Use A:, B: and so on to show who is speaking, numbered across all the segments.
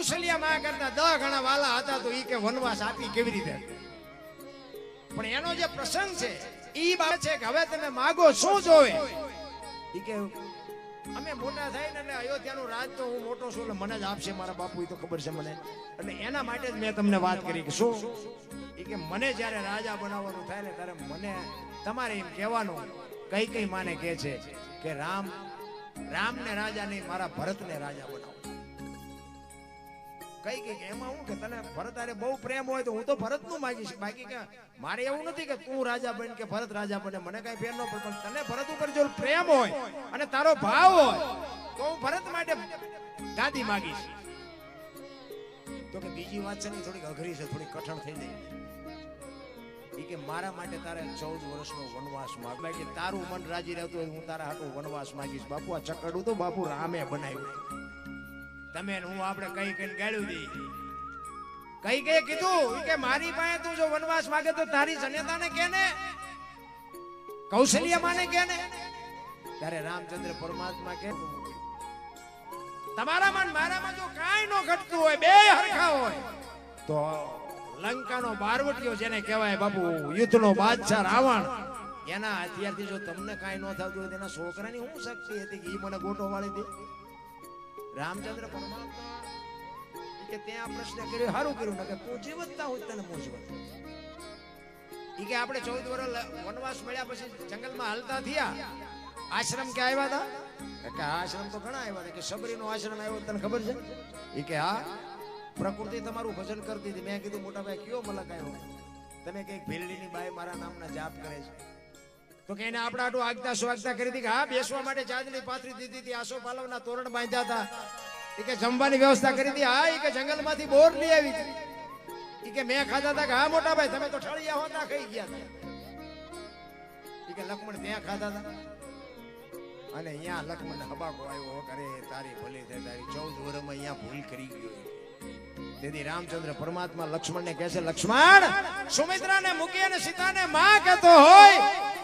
A: કૌશલ્યા માં કરતા 10 ગણા વાલા હતા તો ઈ કે વનવાસ આપી કેવી રીતે? પણ એનો જે પ્રસંગ છે ઈ બાબત છે કે હવે તમે માગો શું જોવે? ઈ કે અમે મોટા થાય ને અયોધ્યાનું રાજ તો હું મોટો છું એટલે મને જ આપશે મારા બાપુ, ઈ તો ખબર છે મને, એટલે એના માટે જ મેં તમને વાત કરી કે શું ઈ કે મને જ્યારે રાજા બનાવવાનું થાય ને ત્યારે મને તમારે એમ કહેવાનું, કઈ માને કહે છે કે રામને રાજા નહીં, મારા ભરતને રાજા બનાવો. કઈ એમાં હું કે તને ભરત આરે બહુ પ્રેમ હોય તો હું તો ભરત નું માંગીશ, બાકી કે મારે એવું નથી કે તું રાજા બન કે ભરત રાજા બને, મને કઈ ફેર ન પડે, પણ તને ભરત ઉપર જો પ્રેમ હોય અને તારો ભાવ હોય તો હું ભરત માટે ગાદી માંગીશ. તો કે બીજી વાત છે ને થોડીક અઘરી છે, થોડી કઠણ થઈ જાય. ઈ કે મારા માટે તારે 14 વર્ષનો વનવાસ માંગ, કે તારું મન રાજી રહેતું હોય હું તારા હાટુ વનવાસ માંગીશ. બાપુ આ ચકડું તો બાપુ રામે બનાવ્યું, તમે હું આપણે કઈ ગાળ્યું દી, કઈ કીધું કે મારી પાસે તું જો વનવાસ માંગે તો તારી જનેતાને કે ને, કૌશલ્યા માને કે ને. ત્યારે રામચંદ્ર પરમાત્મા કે તમારામાં મારામાં જો કાંઈ નો ઘટતું હોય, બે હરખા હોય, તો લંકાનો બારવટીયો જેને કહેવાય બાપુ, યુદ્ધનો બાદશાહ રાવણ, એના હથિયારથી જો તમને કાંઈ ન થતું હોય તેના છોકરાની શું શક્તિ હતી કે ઈ મને ગોટો વાળી દે? રામચંદ્ર પરમાત્મા કે ત્યાં પ્રશ્ન કર્યો, સારું કર્યું ને કે તું જીવતતા હોય તને મોજવત. ઈ કે આપણે 14 વર્ષ વનવાસ મળ્યા પછી જંગલમાં હાલતા થયા, આશ્રમ કે આવ્યા હતા? કે આશ્રમ તો ઘણા આવ્યા હતા, કે સબરીનો આશ્રમ આવ્યો તને ખબર છે? ઈ કે હા, પ્રકૃતિ તમારું ભજન કરતી હતી. મેં કીધું મોટા ભાઈ કયો મલક આવ્યો? તમે કઈક ભેલડીની બાઈ મારા નામના જાપ કરે છે. તો કે એને આપણા આટલું આગતા સ્વાગતા કરી હતી કે હા, બેસવા માટે ચાંદની પાથરી દીધી હતી, આસો પાલવના તોરણ બાંધ્યા હતા, ઈ કે જમવાની વ્યવસ્થા કરી હતી, હા, ઈ કે જંગલમાંથી બોર લઈ આવી હતી, ઈ કે મેં ખાધા હતા કે હા મોટા ભાઈ તમે તો ઠળિયા હોતા ખાઈ ગયા હતા. ઈ કે લક્ષ્મણ ત્યાં ખાધા હતા અને અહીંયા લક્ષ્મણ હબાકો આવ્યો, કરે તારી ભલી થાય, તારી 14 વર્ષમાં અહીંયા ભૂલ કરી ગયો. તેથી રામચંદ્ર પરમાત્મા લક્ષ્મણને કહે છે, લક્ષ્મણ સુમિત્રાને મૂકી અને સીતાને માં કહેતો હોય,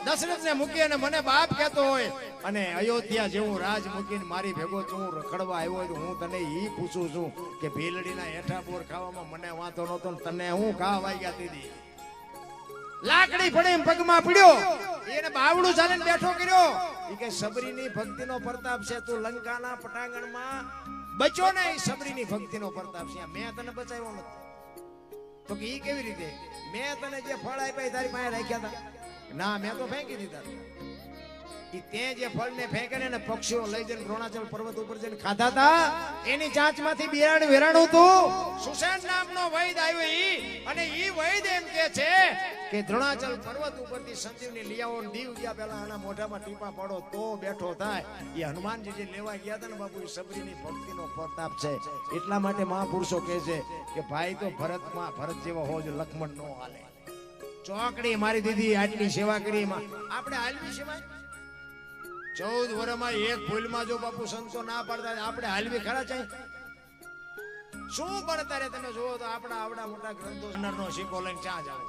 A: દશરથને મૂકી અને મને બાપ કહેતો હોય, અને અયોધ્યા જેવું રાજ મૂકીને મારી ભેગો તું રખડવા આવ્યો હોય, તો હું તને ઈ પૂછું છું કે ભીલડીના હેઠા બોર ખાવામાં મને વાંધો નતો, તને હું ઘા વાગ્યા દીધી? લાકડી પડી પગમાં પડ્યો, એને બાવડું ચાલીને બેઠો કર્યો. ઈ કે સબરીની ભક્તિનો પ્રતાપ છે, તું લંકાના પટાંગણમાં બચો ને, એ સબરીની ભક્તિનો પ્રતાપ છે, મેં તને બચાવ્યો નથી. તો કે ઈ કેવી રીતે? મેં તને જે ફળ આપ્યા તારી પાસે રાખ્યા હતા? ના, મેં તો ફેંકી દીધા. તે જે ફળને ફેંકે ને પક્ષીઓ લઈ જઈને દ્રોણાચલ પર્વત ઉપર જઈને ખાધા હતા, એની ચાંચમાંથી બિયારણ વેરાણું હતું. સુસેન નામનો વૈદ આવ્યો ઈ, અને ઈ વૈદ એમ કે છે કે દ્રોણાચલ પર્વત ઉપરથી સંજીવની લઈ આવો, દીવ ગયા પહેલા આના મોઢામાં ટીપા પડો તો બેઠો થાય. એ હનુમાનજી જે લેવા ગયા હતા ને બાપુ, એ સબરીની ભક્તિનો પ્રતાપ છે. એટલા માટે મહાપુરુષો કહે છે કે ભાઈ તો ભરત જેવો હોજ લક્ષ્મણ નો હાલે. ચોકડી મારી દીધી, આટલી સેવા કરી, આપણે હાલવી સેવા 14 વર્ષમાં એક ભૂલમાં જો બાપુ સંતો ના પાડતા આપણે હાલવી ખરા છે? શું પડતા રે તમે જોવો તો આપણા આવડા મોટા ગ્રંથો નો સિક્કો લઈને ચા જાવ,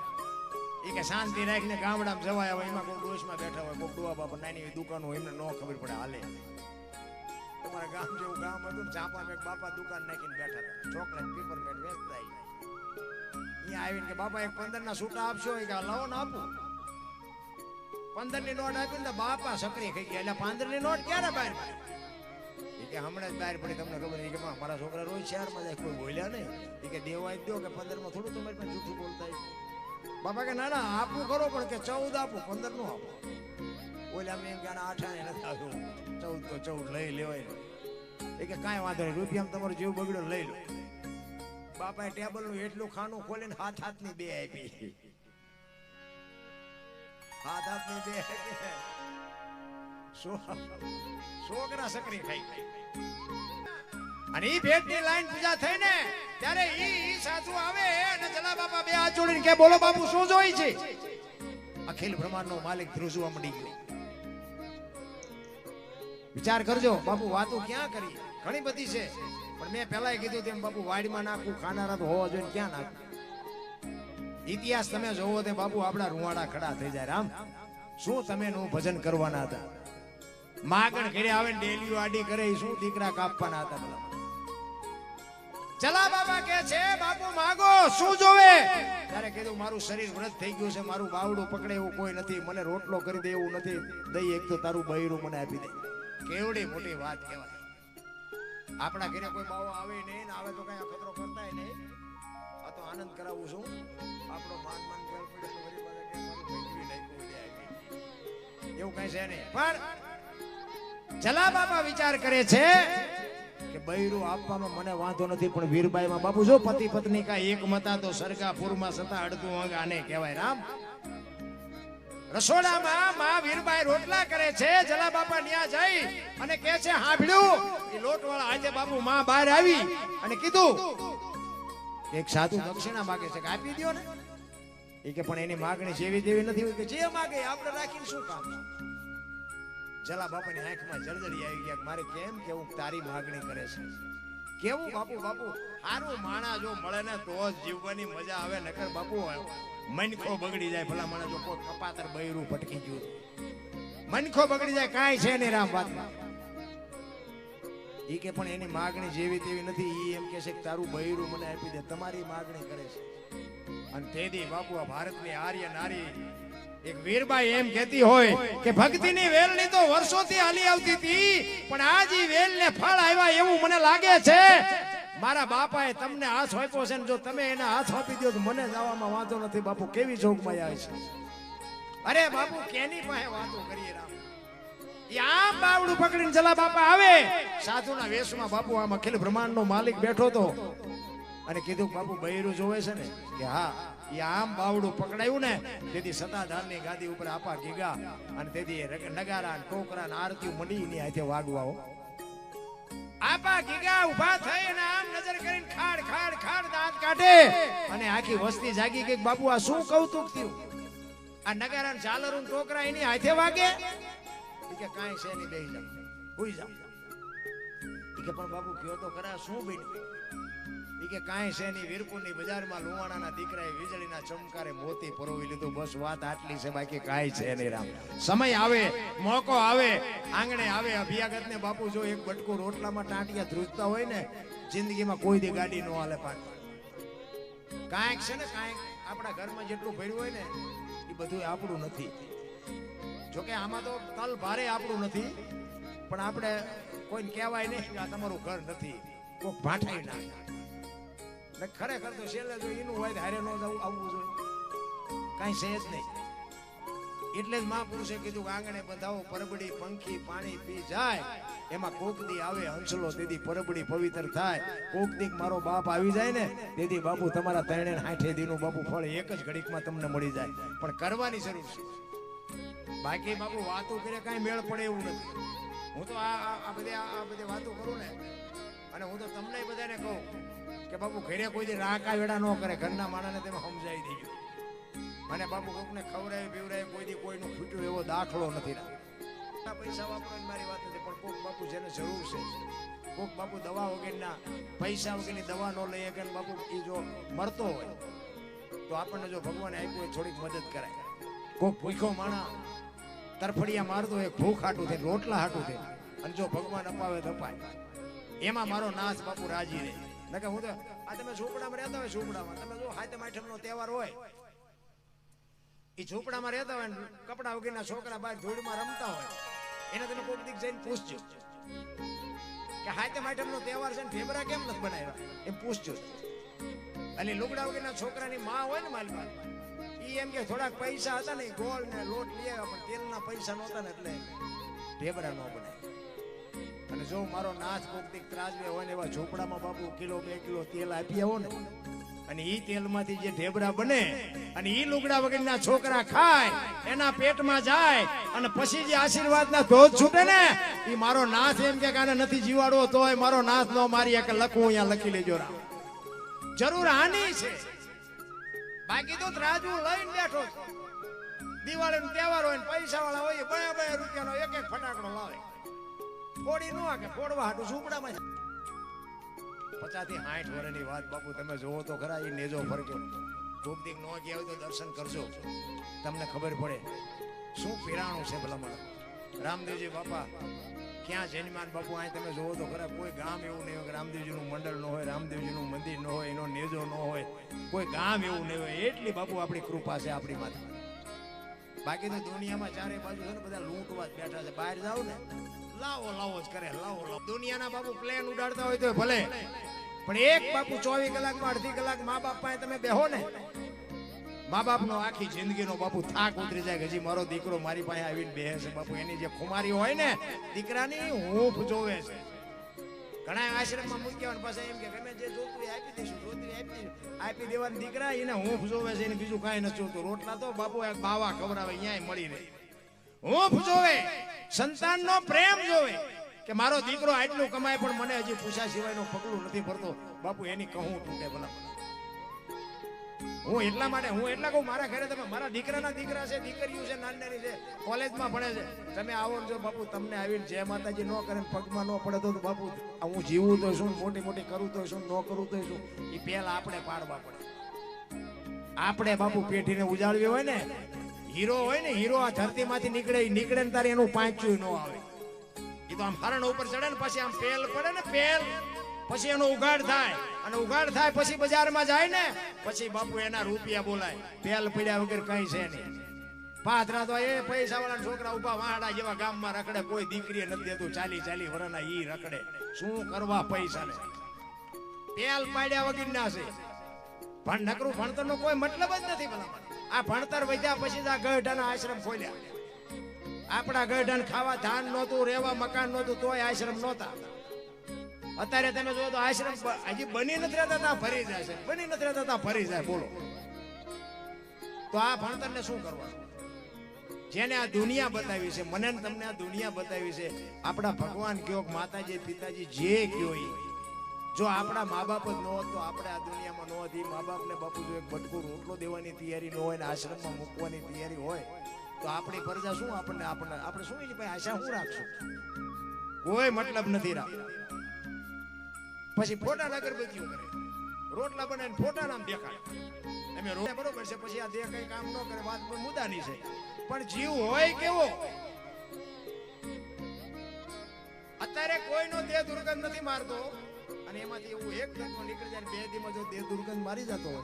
A: એ કે શાંતિ રાખીને ગામડામાં જવાય. હવે એમાં કોઈ ડોશમાં બેઠા હોય, કોઈ ડોવા બાપા નાની દુકાન હોય, એમને ન ખબર પડે હાલે. તમારા ગામ જેવું ગામ હતું ને, ચાંપામાં એક બાપા દુકાન નાખીને બેઠા હતા, ચોકલેટ પેપરમેટ વેચતા. અહીંયા આવીને કે બાપા એક 15 ના છૂટા આપશો? કે લાવો ને આપું. 15 ની નોટ આપી ને બાપા સકરી ખાઈ ગયા. એટલે 15 ની નોટ ક્યારે બહાર? કે હમણાં જ બહાર પડી, તમને ખબર છે કે મારા છોકરા રોજ શહેરમાં જાય, કોઈ બોલ્યા નહીં. એ કે દેવા દો કે 15 માં થોડું તમારી પાસે જૂઠું બોલતા. બાપા કે ના ના આપું ખરો, પણ કે 14 આપું, 15 નું આપું. બોલ્યા મેં એમ કે 8 નથી આવ્યું, 14 તો 14 લઈ લેવાય. એ કે કાંઈ વાંધો નહીં, રૂપિયામાં તમારો જીવ બગડ્યો લઈ લો. બાપાએ ટેબલ નું એટલું ખાનું ખોલીને હાથની બે આપી. હાથની બે છોકરા સકરી ખાઈ. અને ઈ ભેટની લાઈન પૂજા થઈ ને ત્યારે ઈ સાધુ આવે અને જલા બાપા બે હાથ જોડીને કે બોલો બાપુ શું જોઈ છે? અખિલ બ્રહ્માંડનો માલિક ધ્રુજવા મંડી ગયો. વિચાર કરજો બાપુ, વાતો ક્યાં કરી, ઘણી બધી છે, પણ મેં પહેલા કીધું તેમ બાપુ વાડીમાં નાખવું, ખાનારા તો હોવા જોઈએ, ક્યાં નાખવું? ઇતિહાસ તમે જોવો તે બાપુ આપડા રૂવાડા ખડા થઈ જાય. રામ શું તમે નું ભજન કરવાના હતા? માગણ ઘરે આવે ને ડેલીઓ આડી કરે, શું દીકરા કાપવાના હતા? ચલા બાબા કે છે બાપુ માગો શું જોવે? ત્યારે કીધું મારું શરીર વ્રત થઈ ગયું છે, મારું બાવડું પકડે એવું કોઈ નથી, મને રોટલો કરી દે એવું નથી, દઈ એક તો તારું બૈરું મને આપી દે. કેવડી મોટી વાત કહેવાય. આપણા ઘરે કોઈ બાવો આવે નહીં ને આવે તો કઈ અખતરો કરતાય નહીં. આ તો આનંદ કરાવું છું. આપણો માન ફેર પડે તો વળી પાછા કે મારું ભેગવી નાખ્યું દે એવું કઈ છે નહીં. પણ ચલા બાબા વિચાર કરે છે કે બૈરું આપવામાં મને વાંધો નથી, પણ વીરબાઈમાં બાપુ જો પતિ પત્ની કા એક મતા તો સરગાપુરમાં સતા અડધું અંગ આને કહેવાય. રામ રસોડામાં માં વીરબાઈ રોટલા કરે છે. જલા બાપા ન્યા જઈ અને કહે છે હાંભળ્યું? એ લોટવાળા આજે બાપુ માં બહાર આવી અને કીધું એક સાધુ દક્ષિણા માંગે છે કે આપી દો ને. એ કે પણ એની માગણી જેવી દેવી નથી હોય કે જે માગે આપણે રાખીને શું કામ. જલા બાપાની આંખમાં જળજળી આવી ગયા. મારે કેમ કેવું તારી માગણી કરે છે? કેવું બાપુ બાપુ સારું માણા જો મળે ને તો જ જીવવાની મજા આવે, નકર બાપુ મનખો બગડી જાય. ભલા માણસ જો કોઈ કપાતર બૈરું ભટકી ગયું મનખો બગડી જાય. કાંઈ છે નહીં રામ વાતમાં. ઈ કે પણ એની માગણી જેવી તેવી નથી. ઈ એમ કે છે કે તારું બૈરું મને આપી દે. તમારી માગણી કરે છે. અને તેદી બાપુ આ ભારતની આર્ય નારી એક વીરબાઈ એમ કહેતી હોય કે ભક્તિની વેલની તો વર્ષોથી હાલી આવતી હતી, પણ આજ ઈ વેલને ફળ આવ્યા એવું મને લાગે છે. મારા બાપાએ તમને હાથ આપ્યો છે ને જો તમે એને હાથ આપી દો તો મને જવામાં વાંધો નથી. બાપુ કેવી જોગમાઈ આવે છે. અરે બાપુ કેની પાસે વાતો કરીએ રામ. આમ બાવડું પકડીને જલા બાપા આવે સાધુના વેશમાં. બાપુ આમ અખિલ બ્રહ્માંડનો માલિક બેઠો તો અને કીધું બાપુ બૈરું જોવે છે ને? કે હા. એ આમ બાવડું પકડાયું ને તેથી સતાધારની ગાદી ઉપર આપા ગીગા અને તેથી નગારા ટોકરા આરતી મંડી ની હાથે વાગવાઓ. આપા ગીગા ઉભા થઈ અને આમ નજર કરીને ખાડ ખાડ ખાડ દાંત કાઢે અને આખી વસ્તી જાગી ગઈ. બાપુ આ શું કૌતુક થયું? આ નગારા ઝાલરું ટોકરા એની હાથે વાગે? કે કાંઈ છે નહીં, બેહી જાવ હુઈ જાવ. કે પણ બાપુ કયો તો ખરા શું બન્યું? કે કાંઈ છે નહીં, વીરપુરની બજારમાં લુવાણાના દીકરાએ વીજળીના ચમકારે મોતી પરોવી લીધું. બસ વાત આટલી છે, બાકી કાંઈ છે નહીં રામ. સમય આવે, મોકો આવે, આંગણે આવે અભિયાગતને બાપુ જો એક બટકું રોટલામાં ટાંટિયા ધ્રુજતા હોય ને જિંદગીમાં કોઈ દી ગાડી ન હાલે. પાટ કાંઈક છે ને કાંઈક આપણા ઘરમાં જેટલું ભર્યું હોય ને એ બધું આપણું નથી. જોકે આમાં તો તલ ભારે આપણું નથી, પણ આપણે કોઈને કહેવાય નહીં કે આ તમારું ઘર નથી. કોઈ ભાઠાઈ નાખે. ખરેખર તો છેલ્લે જો એનું હોય હારે ન જવું આવવું જોઈએ. કાંઈ છે જ નહીં. એટલે જ મહાપુરુષે કીધું કે આંગણે બંધાવો પરબડી પંખી પાણી પી જાય. એમાં કોકદી આવે હંસલો તેથી પરબડી પવિત્ર થાય. કોકદી મારો બાપ આવી જાય ને તેથી બાપુ તમારા 360 દીનું બાપુ ફળ એક જ ઘડીકમાં તમને મળી જાય. પણ કરવાની જરૂર છે. બાકી બાપુ વાતો કરે કાંઈ મેળ પડે એવું નથી. હું તો આ બધી વાતો કરું ને અને હું તો તમને બધાને કહું કે બાપુ ઘરે કોઈ દી રાકા વેડા ન કરે. ઘરના માણસને તમે સમજાવી દેજો. અને બાપુ કોકને ખવડાવી પીવડાવી કોઈ દી કોઈનું ખૂટ્યું એવો દાખલો નથી. પૈસા વાપરવાની મારી વાત નથી, પણ કોક બાપુ જેને જરૂર છે, કોક બાપુ દવા વગેરેના પૈસા વગેરેની દવા ન લઈએ કે બાપુ એ જો મરતો હોય તો આપણને જો ભગવાને આપ્યું હોય થોડીક મદદ કરાય. કોક ભૂખો માણા તરફડિયા મારતો હોય ભૂખ હાટું થાય, રોટલા હાટું થાય, અને જો ભગવાન અપાવે તો અપાય. એમાં મારો નાશ બાપુ રાજી રહે. નકે હું તો આ તમે ઝૂંપડામાં રહેતા હોય, ઝૂંપડામાં તમે જો હાથે માઠમનો તહેવાર હોય એ ઝૂંપડામાં રહેતા હોય ને કપડા વગેરેના છોકરા બહાર ધૂળમાં રમતા હોય એને તમે કોઈક દીક જઈને પૂછજો કે હાથે માઠમનો તહેવાર છે ને ઢેબરા કેમ નથી બનાવ્યા એમ પૂછજો. અને લુગડા વગેરેના છોકરાની માં હોય ને માલમાં ઈ એમ કે થોડાક પૈસા હતા ને ગોળ ને લોટ લઈ આવ્યા પણ તેલના પૈસા નહોતા ને એટલે ઢેબરા ન બનાવ્યા. અને જો મારો નાથ કોક ત્રાજવે હોય ને એવા ઝોપડામાં બાપુ કિલો 2 કિલો તેલ આપી આવો ને અને ઈ તેલમાંથી જે ઢેબરા બને અને ઈ લુગડા વગરના છોકરા ખાય એના પેટમાં જાય અને પછી જે આશીર્વાદના ધોધ છૂટે ને ઈ મારો નાથ એમ કે આને નથી જીવાડવો તોય મારો નાથ નો મારી કે લખું અહીંયા લખી લેજો રામ. જરૂર હાની છે, બાકી તો ત્રાજુ લઈને બેઠો છે. દિવાળીનો તહેવાર હોય ને પૈસા વાળા હોય 2 રૂપિયાનો એક ફટાકડો લાવે. ફોડી નો કે ફોડવા હાટું ઝૂંપડામાં 50 થી 60 વર્ષની વાત બાપુ તમે જોવો તો ખરા. એ નેજો ફરકે ખૂબ દીક નો ગયા હોય તો દર્શન કરજો, તમને ખબર પડે શું પીરાણું છે ભલામણ. રામદેવજી બાપા ક્યાં જન્માન બાપુ અહીં તમે જોવો તો ખરા કોઈ ગામ એવું નહીં હોય કે રામદેવજીનું મંડળ ન હોય, રામદેવજીનું મંદિર ન હોય, એનો નેજો ન હોય, કોઈ ગામ એવું નહીં હોય. એટલી બાપુ આપણી કૃપા છે આપણી માથે. બાકી તો દુનિયામાં ચારે બાજુ છે ને બધા લૂંટવા જ બેઠા છે. બહાર જાવ ને લાવો લાવો જ કરે, લાવો લાવો. દુનિયાના બાપુ પ્લેન ઉડાડતા હોય તો ભલે, પણ એક બાપુ 24 કલાકમાં અડધી કલાક મા બાપ પાસે તમે બેહો ને, મા બાપનો આખી જિંદગીનો બાપુ થાક ઉતરી જાય કે હજી મારો દીકરો મારી પાસે આવીને બેહે છે. બાપુ એની જે ખુમારી હોય ને દીકરાની હૂંફ જોવે છે. ઘણા આશ્રમમાં મૂક્યા પછી એમ કે ગમે જે જોતું એ આપી દઈશું, જોતું આપી દેવાની. દીકરા એને હૂંફ જોવે છે, એને બીજું કાંઈ નથી જોતું. રોટલા તો બાપુ એક બાવા ખવડાવે અહીંયા મળી રહે. હૂંફ જોવે, સંતાનનો પ્રેમ જોવે કે મારો દીકરો આટલું કમાય પણ મને હજી પૂછા સિવાયનું પગલું નથી ભરતો. બાપુ એની કહું તૂટે ભલા. હું એટલા માટે હું એટલા કહું, મારા ઘરે તમે મારા દીકરાના દીકરા છે, દીકરીઓ છે, નાની નાની છે, કોલેજમાં ભણે છે, તમે આવો જો બાપુ તમને આવીને જય માતાજી ન કરે, પગમાં ન પડે તો બાપુ હું જીવું તો શું, મોટી મોટી કરું તો શું, ન કરું તો શું, એ પહેલા આપણે પાડવા પડે. આપણે બાપુ પેઢીને ઉજાળવી હોય ને, હીરો હોય ને, હીરો આ ધરતીમાંથી નીકળે ને તારે એનું પાંચ્યું ન આવે. એ તો આમ હરણ ઉપર ચડે ને પછી આમ પેલ પડે ને, પેલ પછી એનો ઉઘાડ થાય, અને ઉઘાડ થાય પછી બજારમાં જાય ને પછી બાપુ એના રૂપિયા બોલાય. પેલ પડ્યા વગર કઈ છે નહીં. પાથરા તો એ પૈસા વાળા છોકરા ઉભા વાડા જેવા ગામમાં રખડે, કોઈ દીકરી નથી દેતું. 40 વર્ષના ઈ રખડે. શું કરવા પૈસા ને? પેલ પાડ્યા વગર ના છે. પણ નકરું ભણતર નો કોઈ મતલબ જ નથી. ભલા આ ભણતર વધ્યા પછી આ ગઢાના આશ્રમ ખોલ્યા. આપણા ગઢાને ખાવા ધાન નહોતું, રહેવા મકાન નહોતું, તોય આશ્રમ નહોતા. અત્યારે તમે જો તો આશ્રમ હજી બની નથી રહેતા તા ભરી જાય છે, બની નથી રહેતા તા ભરી જાય. બોલો તો આ ભણતરને શું કરવા? જેને આ દુનિયા બતાવી છે, મને તમને આ દુનિયા બતાવી છે, આપણા ભગવાન કયો, માતાજી પિતાજી જે કયો, જો આપણા મા બાપ જ ન હોત તો આપણે આ દુનિયામાં ન હતી. મા બાપને બાપુ જો એક બટકું રોટલો દેવાની તૈયારી ન હોય ને આશ્રમમાં મૂકવાની તૈયારી હોય તો આપણી પ્રજા શું આપણે શું એની પાસે આશા શું રાખશું? કોઈ મતલબ નથી રાખતો. પછી ફોટા અગરબત્તીઓ કરે, રોટલા બનાવીને ફોટા નામ દેખાય. અમે રોટલા બરોબર છે, પછી આ દેહ કઈ કામ ન કરે, વાત મુદ્દાની છે. પણ જીવ હોય કેવો? અત્યારે કોઈનો દેહ દુર્ગંધ નથી મારતો, અને એમાંથી એવું એક તત્વ નીકળી જાય, 2 દીમાં જો દેહ દુર્ગંધ મારી જતો હોય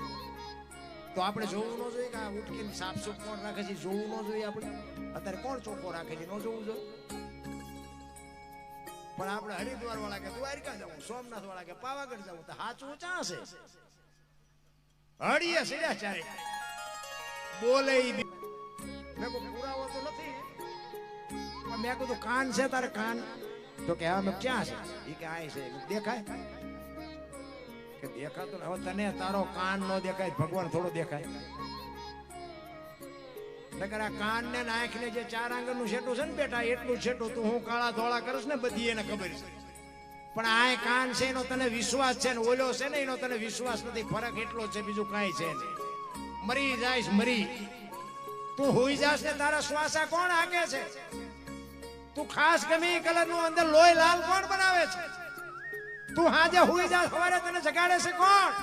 A: તો આપણે જોવું ન જોઈએ કે આ ઉઠકીને સાફસૂફ કોણ રાખે છે, જોવું ન જોઈએ. આપણે અત્યારે કોણ ચોખ્ખો રાખે છે, ન જોવું જોઈએ. પણ આપણે હરિદ્વાર વાળા કે દ્વારકા જવું, સોમનાથ વાળા કે પાવાગઢ જવું, તો હાચું ચા છે? હળીએ સીધા ચારે બોલે. મેં કોઈ પુરાવો તો નથી, પણ મેં કીધું કાન છે તારે? કાન તો કે હા. ક્યાં છે? એ કે આય છે. દેખાય કે દેખાતો ને? હવે તને તારો કાન નો દેખાય, ભગવાન થોડો દેખાય? નકર આ કાન ને આંખ ને જે 4 આંગળનું છેટું છે ને બેટા, એટલું છેટું તું હું કાળા ધોળા કરસ ને બધી એને ખબર છે. પણ આ કાન છે એનો તને વિશ્વાસ છે, ને ઓલો છે ને એનો તને વિશ્વાસ નથી. ફરક એટલો છે, બીજું કાંઈ છે નહીં. મરી જાયશ મરી. તું હોઈ જાસ ને તારા શ્વાસા કોણ હાકે છે? તું ખાસ ગમે કલર નું અંદર લોહી લાલ કોણ બનાવે છે? તું હાજે હોઈ જાસ સવારે તને જગાડે છે કોણ?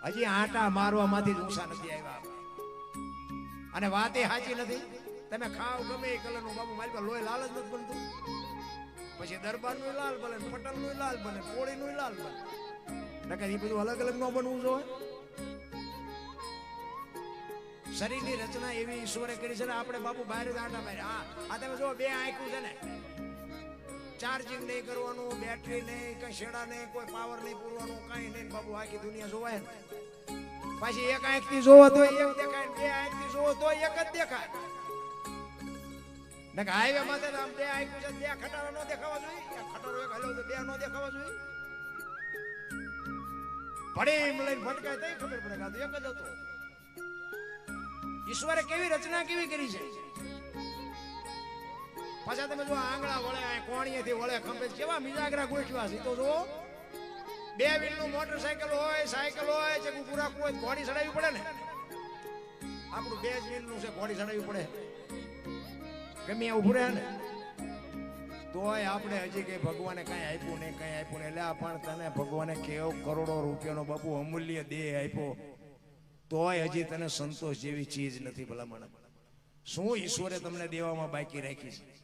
A: હજી આટા મારવામાંથી જ ઊંચા નથી આવ્યા. અને વાત એ સાચી નથી. તમે ખાવ ગમે એ કલર નું બાબુ, મારી પાસે લોહી લાલ જ નથી બનતું. પછી દરબાર નું લાલ બને, પટલ નું લાલ બને, કોળી નું લાલ બને. નકર એ બધું અલગ અલગ ન બનવું જોઈએ. શરીરની રચના એવી ઈશ્વરે કરી છે ને, આપણે બાપુ બહાર જ આટા માર્યા. આ તમે જો 2 આંખું છે ને, ચાર્જિંગ નહીં કરવાનું, બેટરી નહીં, કઈ શેડા નહીં, કોઈ પાવર નહીં પૂરવાનું, કઈ નહીં. બાપુ આખી દુનિયા જોવાય ને. પછી એક આંખ થી જોવો તો એક દેખાય, 2 આંખ થી જોવો તો એક જ દેખાય. ને હાઈવે માં આમ 2 આંખ છે, 2 ખટારો ન દેખાવા જોઈએ. ખટારો એક હલ્યો તો 2 ન દેખાવા જોઈએ. પડી લઈને ભટકાય તો ખબર પડે કે એક જ હતો. ઈશ્વરે કેવી રચના કેવી કરી છે. પાછા તમે જો આંગળા વળે, કોણીએથી વળે, ખંભે કેવા મિજાગરા ગોઠવા છે. તો જો 2 વ્હીલનું મોટરસાયકલ હોય, સાયકલ હોય, જે પૂરા કોઈ ઘોડી ચડાવવી પડે ને. આપણું 2 જ વ્હીલનું છે, ઘોડી ચડાવવી પડે. ગમે ઉભું રહે ને તોય આપણે હજી કઈ ભગવાને કઈ આપ્યું નહીં, કઈ આપ્યું નહીં. એટલે પણ તને ભગવાને કેવો કરોડો રૂપિયાનો બાપુ અમૂલ્ય દેહ આપ્યો, તોય હજી તને સંતોષ જેવી ચીજ નથી. ભલામણ શું ઈશ્વરે તમને દેવામાં બાકી રાખી છે?